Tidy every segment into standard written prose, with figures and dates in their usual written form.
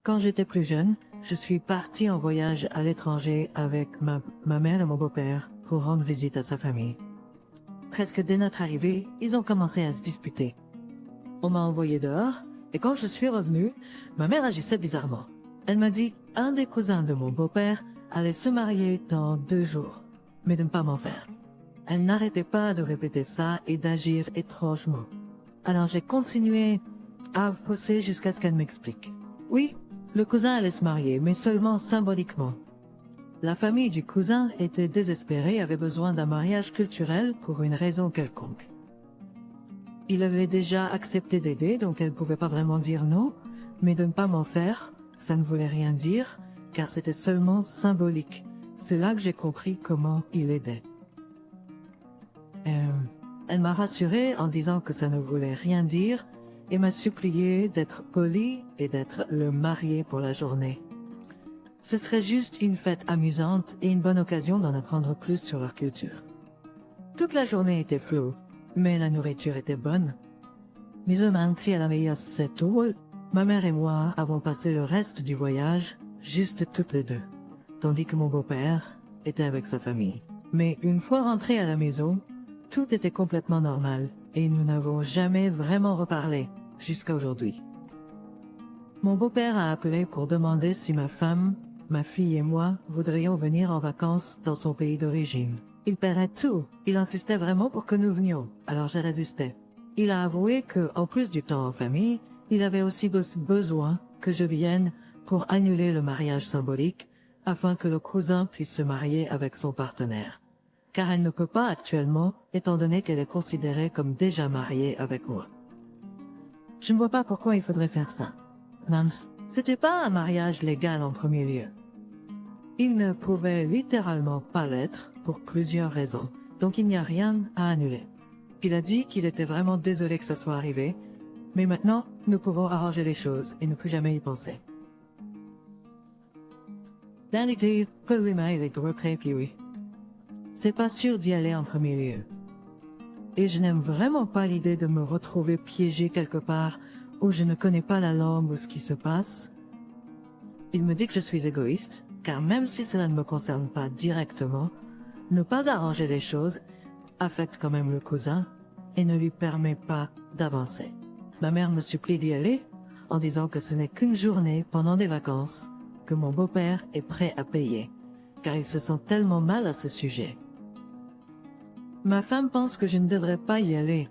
Quand j'étais plus jeune, je suis partie en voyage à l'étranger avec ma mère et mon beau-père pour rendre visite à sa famille. Presque dès notre arrivée, ils ont commencé à se disputer. On m'a envoyé dehors, et quand je suis revenue, ma mère agissait bizarrement. Elle m'a dit un des cousins de mon beau-père allait se marier dans 2 jours, mais de ne pas m'en faire. Elle n'arrêtait pas de répéter ça et d'agir étrangement. Alors j'ai continué à fausser jusqu'à ce qu'elle m'explique. Oui, le cousin allait se marier, mais seulement symboliquement. La famille du cousin était désespérée et avait besoin d'un mariage culturel pour une raison quelconque. Il avait déjà accepté d'aider, donc elle ne pouvait pas vraiment dire non, mais de ne pas m'en faire, ça ne voulait rien dire, car c'était seulement symbolique. C'est là que j'ai compris comment il aidait. Elle m'a rassurée en disant que ça ne voulait rien dire et m'a supplié d'être polie et d'être le marié pour la journée. Ce serait juste une fête amusante et une bonne occasion d'en apprendre plus sur leur culture. Toute la journée était floue, mais la nourriture était bonne. Mis à la meilleure settle, ma mère et moi avons passé le reste du voyage juste toutes les deux, tandis que mon beau-père était avec sa famille. Mais une fois rentrés à la maison, tout était complètement normal et nous n'avons jamais vraiment reparlé jusqu'à aujourd'hui. Mon beau-père a appelé pour demander si ma femme, ma fille et moi voudrions venir en vacances dans son pays d'origine. Il paierait tout. Il insistait vraiment pour que nous venions, alors j'ai résisté. Il a avoué que, en plus du temps en famille, il avait aussi besoin que je vienne pour annuler le mariage symbolique afin que le cousin puisse se marier avec son partenaire. Car elle ne peut pas actuellement, étant donné qu'elle est considérée comme déjà mariée avec moi. Je ne vois pas pourquoi il faudrait faire ça. Même, c'était pas un mariage légal en premier lieu. Il ne pouvait littéralement pas l'être pour plusieurs raisons, donc il n'y a rien à annuler. Il a dit qu'il était vraiment désolé que ça soit arrivé, mais maintenant, nous pouvons arranger les choses et ne plus jamais y penser. L'année problème avec le retrait, puis oui. C'est pas sûr d'y aller en premier lieu. Et je n'aime vraiment pas l'idée de me retrouver piégé quelque part où je ne connais pas la langue ou ce qui se passe. Il me dit que je suis égoïste, car même si cela ne me concerne pas directement, ne pas arranger les choses affecte quand même le cousin et ne lui permet pas d'avancer. Ma mère me supplie d'y aller en disant que ce n'est qu'une journée pendant des vacances que mon beau-père est prêt à payer, car il se sent tellement mal à ce sujet. Ma femme pense que je ne devrais pas y aller,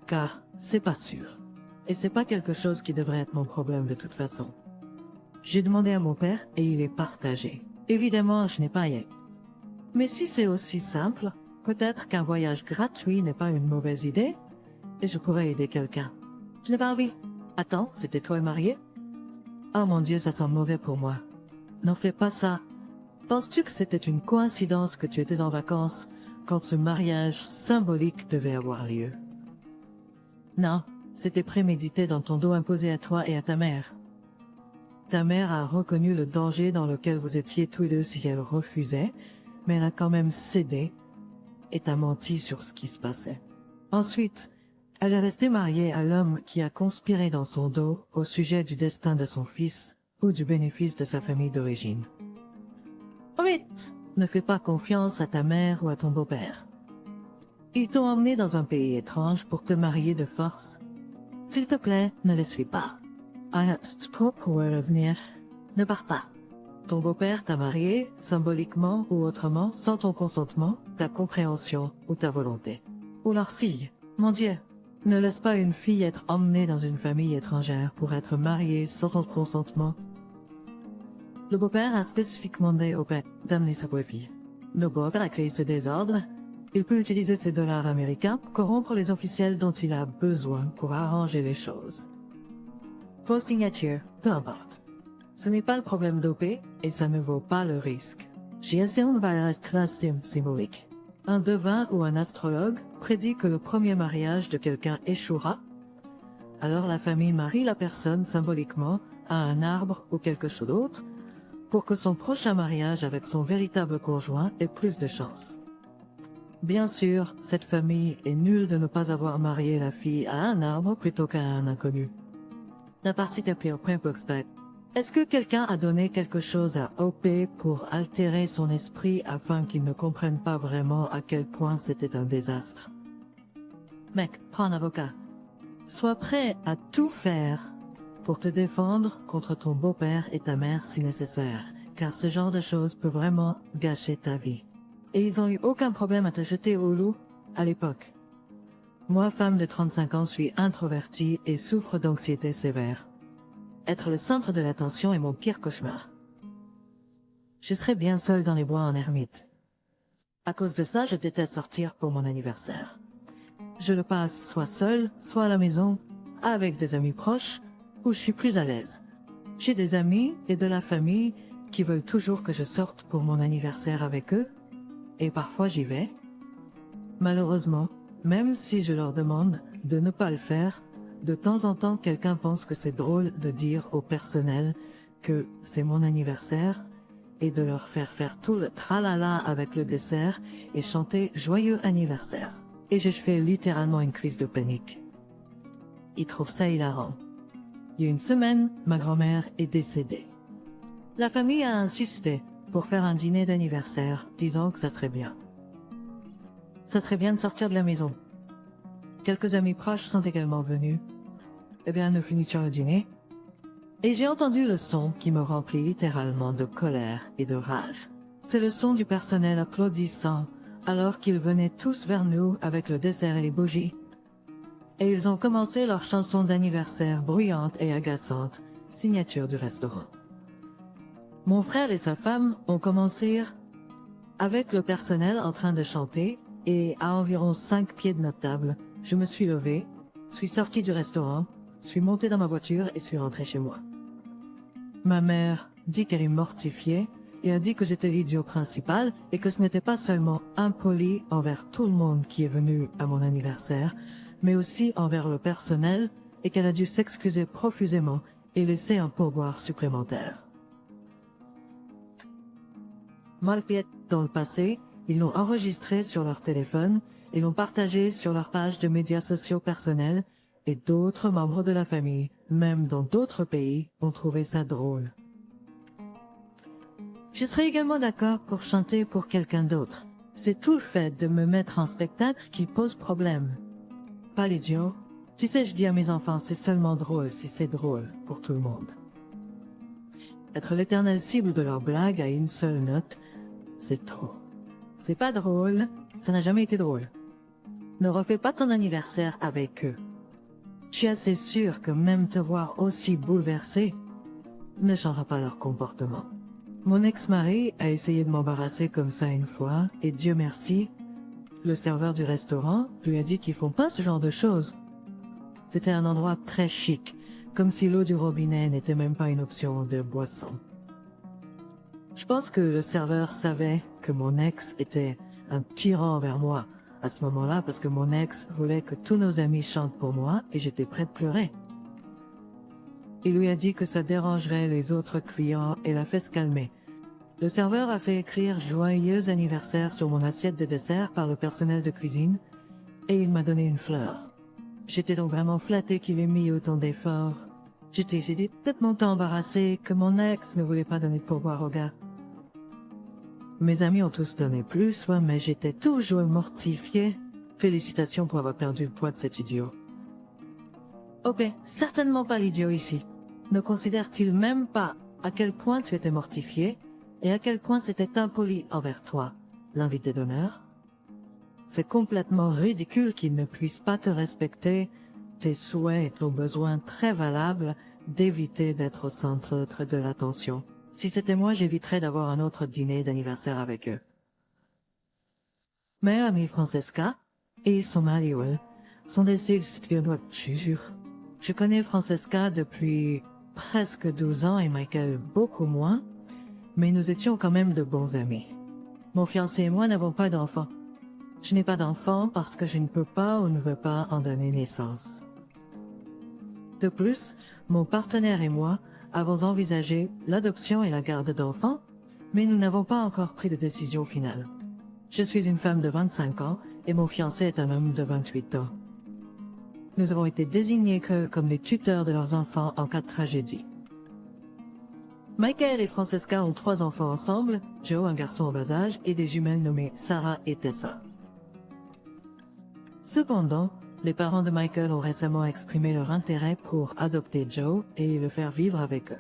car c'est pas sûr. Et c'est pas quelque chose qui devrait être mon problème de toute façon. J'ai demandé à mon père et il est partagé. Évidemment, je n'ai pas à y aller. Mais si c'est aussi simple, peut-être qu'un voyage gratuit n'est pas une mauvaise idée et je pourrais aider quelqu'un. Je n'ai pas envie. Attends, c'était toi et marié? Oh mon Dieu, ça sent mauvais pour moi. N'en fais pas ça. Penses-tu que c'était une coïncidence que tu étais en vacances quand ce mariage symbolique devait avoir lieu? Non, c'était prémédité dans ton dos imposé à toi et à ta mère. Ta mère a reconnu le danger dans lequel vous étiez tous deux si elle refusait, mais elle a quand même cédé et t'a menti sur ce qui se passait. Ensuite, elle est restée mariée à l'homme qui a conspiré dans son dos au sujet du destin de son fils ou du bénéfice de sa famille d'origine. Vite! Ne fais pas confiance à ta mère ou à ton beau-père. Ils t'ont emmené dans un pays étrange pour te marier de force. S'il te plaît, ne les suis pas. Arrête pour revenir. Ne pars pas. Ton beau-père t'a marié, symboliquement ou autrement, sans ton consentement, ta compréhension ou ta volonté. Ou leur fille. Mon Dieu, ne laisse pas une fille être emmenée dans une famille étrangère pour être mariée sans son consentement. Le beau-père a spécifiquement demandé au père d'amener sa belle-fille. Le beau-père a créé ce désordre. Il peut utiliser ses dollars américains pour corrompre les officiels dont il a besoin pour arranger les choses. Fausse signature, peu importe. Ce n'est pas le problème d'OP et ça ne vaut pas le risque. GSM va rester symbolique. Un devin ou un astrologue prédit que le premier mariage de quelqu'un échouera. Alors la famille marie la personne symboliquement à un arbre ou quelque chose d'autre pour que son prochain mariage avec son véritable conjoint ait plus de chance. Bien sûr, cette famille est nulle de ne pas avoir marié la fille à un arbre plutôt qu'à un inconnu. La partie appelée au point Boxback. Est-ce que quelqu'un a donné quelque chose à OP pour altérer son esprit afin qu'il ne comprenne pas vraiment à quel point c'était un désastre? Mec, prends un avocat. Sois prêt à tout faire pour te défendre contre ton beau-père et ta mère si nécessaire, car ce genre de choses peut vraiment gâcher ta vie. Et ils ont eu aucun problème à te jeter au loup à l'époque. Moi, femme de 35 ans, suis introvertie et souffre d'anxiété sévère. Être le centre de l'attention est mon pire cauchemar. Je serais bien seule dans les bois en ermite. À cause de ça, je déteste sortir pour mon anniversaire. Je le passe soit seul, soit à la maison, avec des amis proches, où je suis plus à l'aise. J'ai des amis et de la famille qui veulent toujours que je sorte pour mon anniversaire avec eux, et parfois j'y vais. Malheureusement, même si je leur demande de ne pas le faire, de temps en temps quelqu'un pense que c'est drôle de dire au personnel que c'est mon anniversaire et de leur faire tout le tralala avec le dessert et chanter joyeux anniversaire. Et je fais littéralement une crise de panique. Ils trouvent ça hilarant. Il y a une semaine, ma grand-mère est décédée. La famille a insisté pour faire un dîner d'anniversaire, disant que ça serait bien. Ça serait bien de sortir de la maison. Quelques amis proches sont également venus. Eh bien, nous finissons le dîner. Et j'ai entendu le son qui me remplit littéralement de colère et de rage. C'est le son du personnel applaudissant alors qu'ils venaient tous vers nous avec le dessert et les bougies. Et ils ont commencé leur chanson d'anniversaire bruyante et agaçante, signature du restaurant. Mon frère et sa femme ont commencé avec le personnel en train de chanter et à environ 5 pieds de notre table, je me suis levée, suis sortie du restaurant, suis montée dans ma voiture et suis rentrée chez moi. Ma mère dit qu'elle est mortifiée et a dit que j'étais l'idiot principal et que ce n'était pas seulement impoli envers tout le monde qui est venu à mon anniversaire, mais aussi envers le personnel et qu'elle a dû s'excuser profusément et laisser un pourboire supplémentaire. Malgré dans le passé, ils l'ont enregistré sur leur téléphone et l'ont partagé sur leur page de médias sociaux personnels et d'autres membres de la famille, même dans d'autres pays, ont trouvé ça drôle. Je serais également d'accord pour chanter pour quelqu'un d'autre. C'est tout le fait de me mettre en spectacle qui pose problème. Pas l'idiot. Tu sais, je dis à mes enfants, c'est seulement drôle si c'est drôle pour tout le monde. Être l'éternelle cible de leurs blagues à une seule note, c'est trop. C'est pas drôle, ça n'a jamais été drôle. Ne refais pas ton anniversaire avec eux. Je suis assez sûre que même te voir aussi bouleversé ne changera pas leur comportement. Mon ex-mari a essayé de m'embarrasser comme ça une fois, et Dieu merci, le serveur du restaurant lui a dit qu'ils font pas ce genre de choses. C'était un endroit très chic, comme si l'eau du robinet n'était même pas une option de boisson. Je pense que le serveur savait que mon ex était un tyran envers moi à ce moment-là parce que mon ex voulait que tous nos amis chantent pour moi et j'étais prête à pleurer. Il lui a dit que ça dérangerait les autres clients et l'a fait se calmer. Le serveur a fait écrire « Joyeux anniversaire » sur mon assiette de dessert par le personnel de cuisine et il m'a donné une fleur. J'étais donc vraiment flattée qu'il ait mis autant d'efforts. J'étais tellement embarrassée que mon ex ne voulait pas donner de pourboire au gars. Mes amis ont tous donné plus, ouais, mais j'étais toujours mortifiée. Félicitations pour avoir perdu le poids de cet idiot. Ok, certainement pas l'idiot ici. Ne considère-t-il même pas à quel point tu étais mortifié et à quel point c'était impoli envers toi, l'invité d'honneur? C'est complètement ridicule qu'il ne puisse pas te respecter, tes souhaits et ton besoin très valable d'éviter d'être au centre de l'attention. Si c'était moi, j'éviterais d'avoir un autre dîner d'anniversaire avec eux. Mère amie Francesca et son mari Will sont des citoyens, je jure. Je connais Francesca depuis presque 12 ans et Michael beaucoup moins, mais nous étions quand même de bons amis. Mon fiancé et moi n'avons pas d'enfants. Je n'ai pas d'enfants parce que je ne peux pas ou ne veux pas en donner naissance. De plus, mon partenaire et moi avons envisagé l'adoption et la garde d'enfants, mais nous n'avons pas encore pris de décision finale. Je suis une femme de 25 ans et mon fiancé est un homme de 28 ans. Nous avons été désignés comme les tuteurs de leurs enfants en cas de tragédie. Michael et Francesca ont 3 enfants ensemble, Joe, un garçon en bas âge, et des jumelles nommées Sarah et Tessa. Cependant, les parents de Michael ont récemment exprimé leur intérêt pour adopter Joe et le faire vivre avec eux.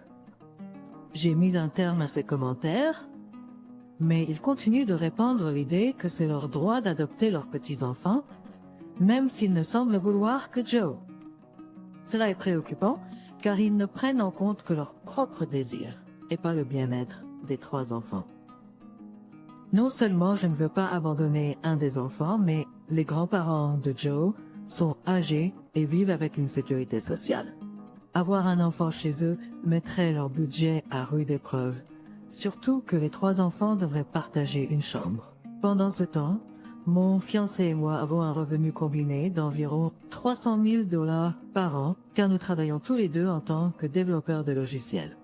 J'ai mis un terme à ces commentaires, mais ils continuent de répandre l'idée que c'est leur droit d'adopter leurs petits-enfants, même s'ils ne semblent vouloir que Joe. Cela est préoccupant, car ils ne prennent en compte que leur propre désir, et pas le bien-être des 3 enfants. Non seulement je ne veux pas abandonner un des enfants, mais les grands-parents de Joe sont âgés et vivent avec une sécurité sociale. Avoir un enfant chez eux mettrait leur budget à rude épreuve, surtout que les 3 enfants devraient partager une chambre. Pendant ce temps, mon fiancé et moi avons un revenu combiné d'environ 300 000 $ par an, car nous travaillons tous les deux en tant que développeurs de logiciels.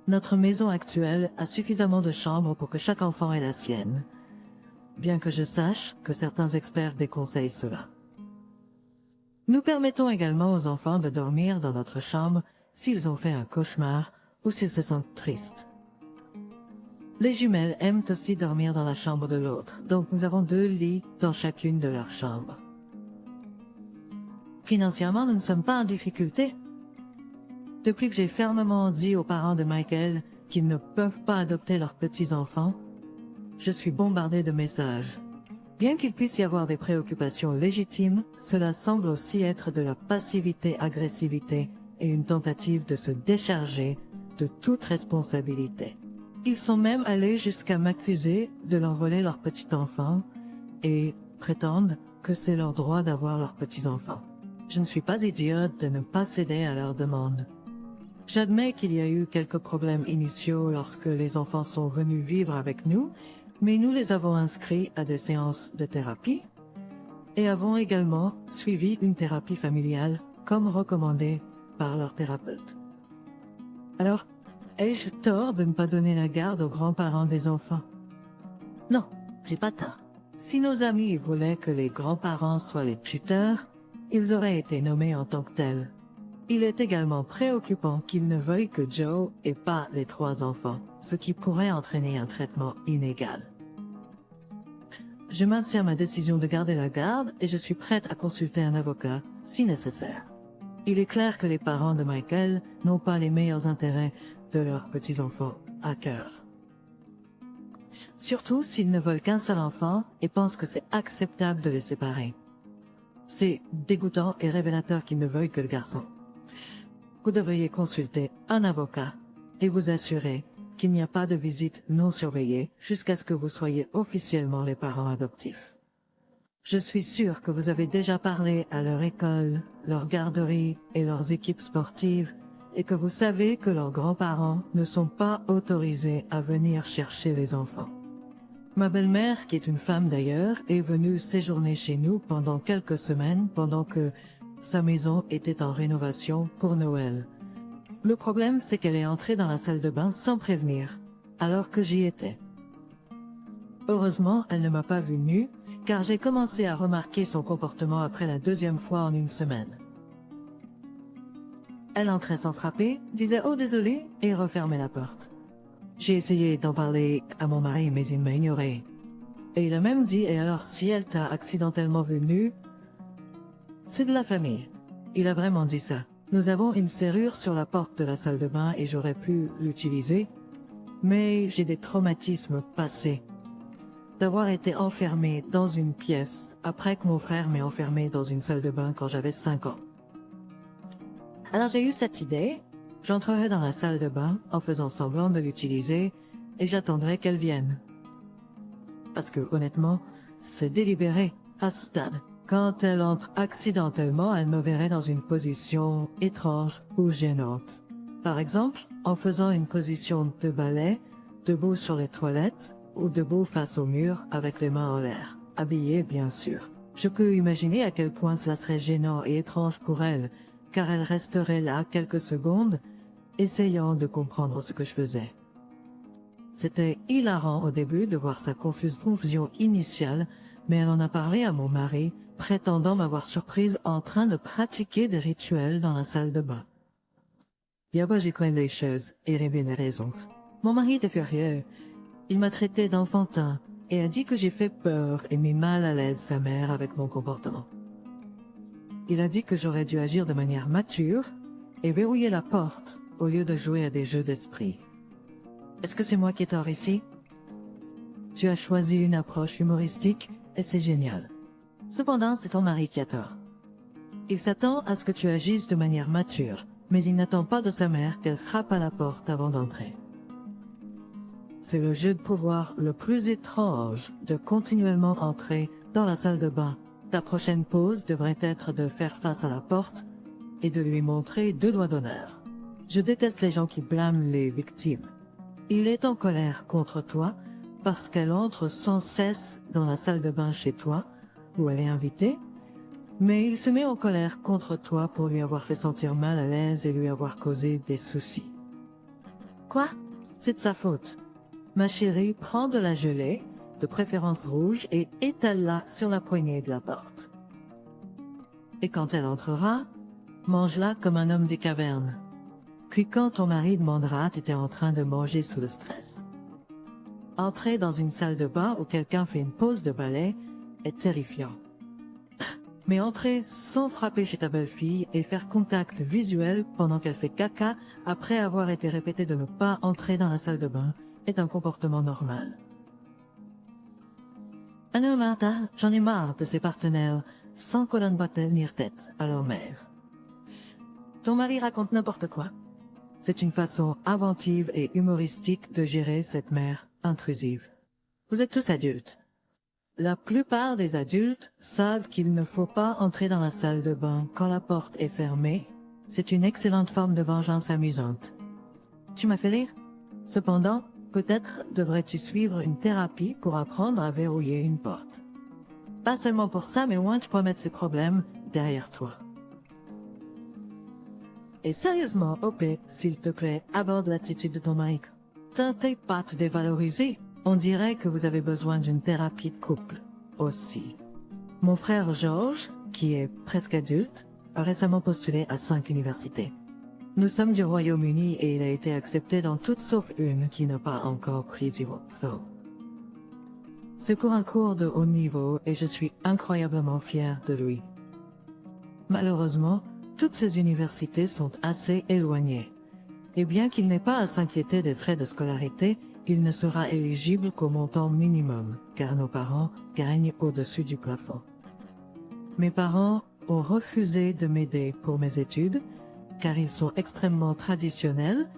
Notre maison actuelle a suffisamment de chambres pour que chaque enfant ait la sienne, bien que je sache que certains experts déconseillent cela. Nous permettons également aux enfants de dormir dans notre chambre s'ils ont fait un cauchemar ou s'ils se sentent tristes. Les jumelles aiment aussi dormir dans la chambre de l'autre, donc nous avons 2 lits dans chacune de leurs chambres. Financièrement, nous ne sommes pas en difficulté. Depuis que j'ai fermement dit aux parents de Michael qu'ils ne peuvent pas adopter leurs petits-enfants, je suis bombardée de messages. Bien qu'il puisse y avoir des préoccupations légitimes, cela semble aussi être de la passivité-agressivité et une tentative de se décharger de toute responsabilité. Ils sont même allés jusqu'à m'accuser de leur voler leur petit enfant et prétendent que c'est leur droit d'avoir leurs petits-enfants. Je ne suis pas idiote de ne pas céder à leurs demandes. J'admets qu'il y a eu quelques problèmes initiaux lorsque les enfants sont venus vivre avec nous, mais nous les avons inscrits à des séances de thérapie et avons également suivi une thérapie familiale comme recommandé par leur thérapeute. Alors, ai-je tort de ne pas donner la garde aux grands-parents des enfants? Non, j'ai pas tort. Si nos amis voulaient que les grands-parents soient les tuteurs, ils auraient été nommés en tant que tels. Il est également préoccupant qu'ils ne veuillent que Joe et pas les 3 enfants, ce qui pourrait entraîner un traitement inégal. Je maintiens ma décision de garder la garde et je suis prête à consulter un avocat si nécessaire. Il est clair que les parents de Michael n'ont pas les meilleurs intérêts de leurs petits-enfants à cœur. Surtout s'ils ne veulent qu'un seul enfant et pensent que c'est acceptable de les séparer. C'est dégoûtant et révélateur qu'ils ne veuillent que le garçon. Vous devriez consulter un avocat et vous assurer qu'il n'y a pas de visite non surveillée jusqu'à ce que vous soyez officiellement les parents adoptifs. Je suis sûre que vous avez déjà parlé à leur école, leur garderie et leurs équipes sportives et que vous savez que leurs grands-parents ne sont pas autorisés à venir chercher les enfants. Ma belle-mère, qui est une femme d'ailleurs, est venue séjourner chez nous pendant quelques semaines pendant que sa maison était en rénovation pour Noël. Le problème, c'est qu'elle est entrée dans la salle de bain sans prévenir, alors que j'y étais. Heureusement, elle ne m'a pas vue nue, car j'ai commencé à remarquer son comportement après la 2e fois en une semaine. Elle entrait sans frapper, disait « Oh, désolé » et refermait la porte. J'ai essayé d'en parler à mon mari, mais il m'a ignoré. Et il a même dit « Et alors, si elle t'a accidentellement vue nue, c'est de la famille. » Il a vraiment dit ça. Nous avons une serrure sur la porte de la salle de bain et j'aurais pu l'utiliser, mais j'ai des traumatismes passés. D'avoir été enfermée dans une pièce après que mon frère m'ait enfermée dans une salle de bain quand j'avais 5 ans. Alors j'ai eu cette idée, j'entrerai dans la salle de bain en faisant semblant de l'utiliser et j'attendrai qu'elle vienne. Parce que honnêtement, c'est délibéré à ce stade. Quand elle entre accidentellement, elle me verrait dans une position étrange ou gênante. Par exemple, en faisant une position de balai, debout sur les toilettes, ou debout face au mur avec les mains en l'air, habillée bien sûr. Je peux imaginer à quel point cela serait gênant et étrange pour elle, car elle resterait là quelques secondes, essayant de comprendre ce que je faisais. C'était hilarant au début de voir sa confusion initiale, mais elle en a parlé à mon mari, prétendant m'avoir surprise en train de pratiquer des rituels dans la salle de bain. D'abord, j'ai craint les choses et révélé les raisons. Mon mari était furieux. Il m'a traité d'enfantin et a dit que j'ai fait peur et mis mal à l'aise sa mère avec mon comportement. Il a dit que j'aurais dû agir de manière mature et verrouiller la porte au lieu de jouer à des jeux d'esprit. Est-ce que c'est moi qui ai tort ici? Tu as choisi une approche humoristique et c'est génial. Cependant, c'est ton mari qui a tort. Il s'attend à ce que tu agisses de manière mature, mais il n'attend pas de sa mère qu'elle frappe à la porte avant d'entrer. C'est le jeu de pouvoir le plus étrange de continuellement entrer dans la salle de bain. Ta prochaine pause devrait être de faire face à la porte et de lui montrer 2 doigts d'honneur. Je déteste les gens qui blâment les victimes. Il est en colère contre toi parce qu'elle entre sans cesse dans la salle de bain chez toi, où elle est invitée, mais il se met en colère contre toi pour lui avoir fait sentir mal à l'aise et lui avoir causé des soucis. Quoi? C'est de sa faute. Ma chérie, prends de la gelée, de préférence rouge, et étale-la sur la poignée de la porte. Et quand elle entrera, mange-la comme un homme des cavernes. Puis quand ton mari demandera, tu étais en train de manger sous le stress. Entrer dans une salle de bain où quelqu'un fait une pause de ballet est terrifiant. Mais entrer sans frapper chez ta belle-fille et faire contact visuel pendant qu'elle fait caca après avoir été répété de ne pas entrer dans la salle de bain est un comportement normal. Ah non, Martha, j'en ai marre de ces partenaires sans colonne bottelle ni tête à leur mère. Ton mari raconte n'importe quoi. C'est une façon inventive et humoristique de gérer cette mère intrusive. Vous êtes tous adultes. La plupart des adultes savent qu'il ne faut pas entrer dans la salle de bain quand la porte est fermée. C'est une excellente forme de vengeance amusante. Tu m'as fait rire? Cependant, peut-être devrais-tu suivre une thérapie pour apprendre à verrouiller une porte. Pas seulement pour ça, mais au moins tu pourras mettre ces problèmes derrière toi. Et sérieusement, OP, s'il te plaît, aborde l'attitude de ton mari. Tentez pas de te dévaloriser. On dirait que vous avez besoin d'une thérapie de couple aussi. Mon frère Georges, qui est presque adulte, a récemment postulé à 5 universités. Nous sommes du Royaume-Uni et il a été accepté dans toutes sauf une qui n'a pas encore pris du vote. C'est pour un cours de haut niveau et je suis incroyablement fier de lui. Malheureusement, toutes ces universités sont assez éloignées. Et bien qu'il n'ait pas à s'inquiéter des frais de scolarité, il ne sera éligible qu'au montant minimum, car nos parents gagnent au-dessus du plafond. Mes parents ont refusé de m'aider pour mes études, car ils sont extrêmement traditionnels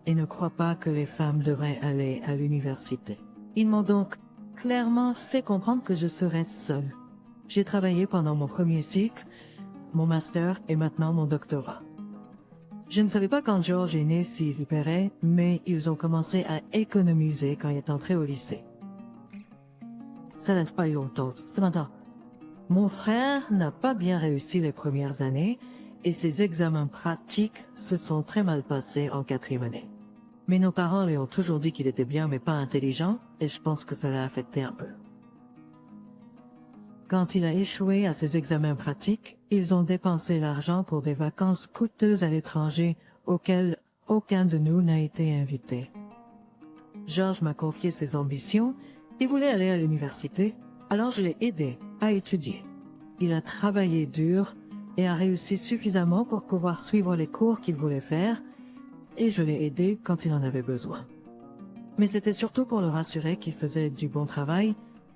et ne croient pas que les femmes devraient aller à l'université. Ils m'ont donc clairement fait comprendre que je serais seule. J'ai travaillé pendant mon premier cycle, mon master et maintenant mon doctorat. Je ne savais pas quand George est né s'il paierait, mais ils ont commencé à économiser quand il est entré au lycée. Ça n'a pas eu longtemps, c'est maintenant. Mon frère n'a pas bien réussi les premières années et ses examens pratiques se sont très mal passés en 4e année. Mais nos parents lui ont toujours dit qu'il était bien mais pas intelligent et je pense que ça l'a affecté un peu. Quand il a échoué à ses examens pratiques, ils ont dépensé l'argent pour des vacances coûteuses à l'étranger auxquelles aucun de nous n'a été invité. Georges m'a confié ses ambitions, il voulait aller à l'université, alors je l'ai aidé à étudier. Il a travaillé dur et a réussi suffisamment pour pouvoir suivre les cours qu'il voulait faire, et je l'ai aidé quand il en avait besoin. Mais c'était surtout pour le rassurer qu'il faisait du bon travail,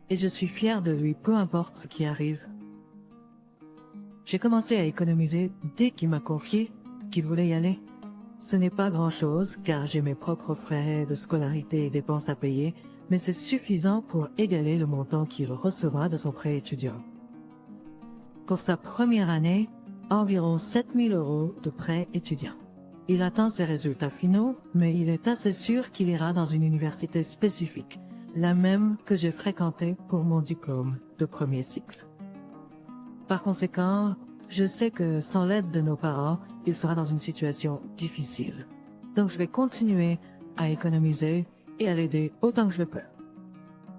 et je suis fière de lui, peu importe ce qui arrive. J'ai commencé à économiser dès qu'il m'a confié qu'il voulait y aller. Ce n'est pas grand-chose, car j'ai mes propres frais de scolarité et dépenses à payer, mais c'est suffisant pour égaler le montant qu'il recevra de son prêt étudiant. Pour sa première année, environ 7 000 € de prêt étudiant. Il attend ses résultats finaux, mais il est assez sûr qu'il ira dans une université spécifique, la même que j'ai fréquentée pour mon diplôme de premier cycle. Par conséquent, je sais que sans l'aide de nos parents, il sera dans une situation difficile. Donc je vais continuer à économiser et à l'aider autant que je le peux.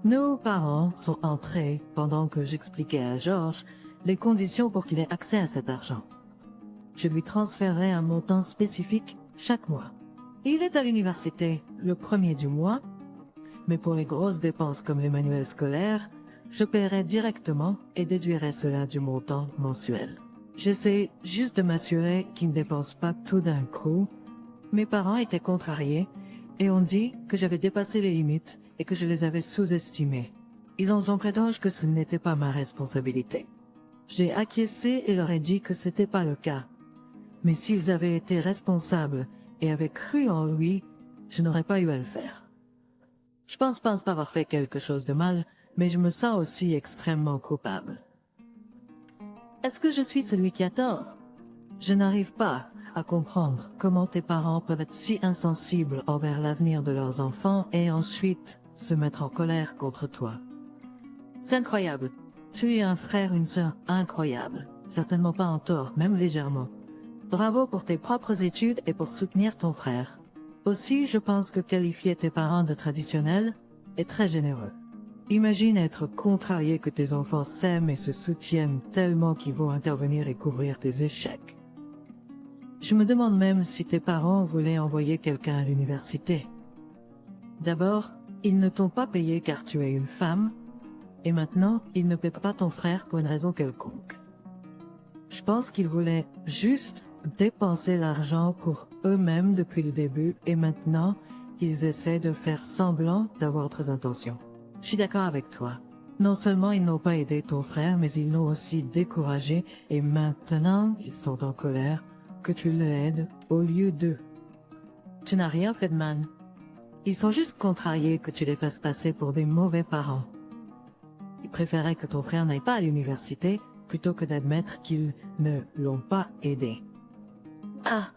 Nos parents sont entrés pendant que j'expliquais à Georges les conditions pour qu'il ait accès à cet argent. Je lui transférerai un montant spécifique chaque mois. Il est à l'université le premier du mois, mais pour les grosses dépenses comme les manuels scolaires, je paierai directement et déduirai cela du montant mensuel. J'essaie juste de m'assurer qu'il ne dépense pas tout d'un coup. Mes parents étaient contrariés et ont dit que j'avais dépassé les limites et que je les avais sous-estimés. Ils ont prétendu que ce n'était pas ma responsabilité. J'ai acquiescé et leur ai dit que c'était pas le cas. Mais s'ils avaient été responsables et avaient cru en lui, je n'aurais pas eu à le faire. Je pense pas avoir fait quelque chose de mal, mais je me sens aussi extrêmement coupable. Est-ce que je suis celui qui a tort? Je n'arrive pas à comprendre comment tes parents peuvent être si insensibles envers l'avenir de leurs enfants et ensuite se mettre en colère contre toi. C'est incroyable. Tu es un frère, une sœur incroyable. Certainement pas en tort, même légèrement. Bravo pour tes propres études et pour soutenir ton frère. Aussi, je pense que qualifier tes parents de traditionnels est très généreux. Imagine être contrarié que tes enfants s'aiment et se soutiennent tellement qu'ils vont intervenir et couvrir tes échecs. Je me demande même si tes parents voulaient envoyer quelqu'un à l'université. D'abord, ils ne t'ont pas payé car tu es une femme, et maintenant, ils ne paient pas ton frère pour une raison quelconque. Je pense qu'ils voulaient juste dépenser l'argent pour eux-mêmes depuis le début, et maintenant, ils essaient de faire semblant d'avoir d'autres intentions. Je suis d'accord avec toi. Non seulement ils n'ont pas aidé ton frère, mais ils l'ont aussi découragé, et maintenant, ils sont en colère que tu l'aides au lieu d'eux. Tu n'as rien fait de mal. Ils sont juste contrariés que tu les fasses passer pour des mauvais parents. Ils préféraient que ton frère n'aille pas à l'université plutôt que d'admettre qu'ils ne l'ont pas aidé. Ah,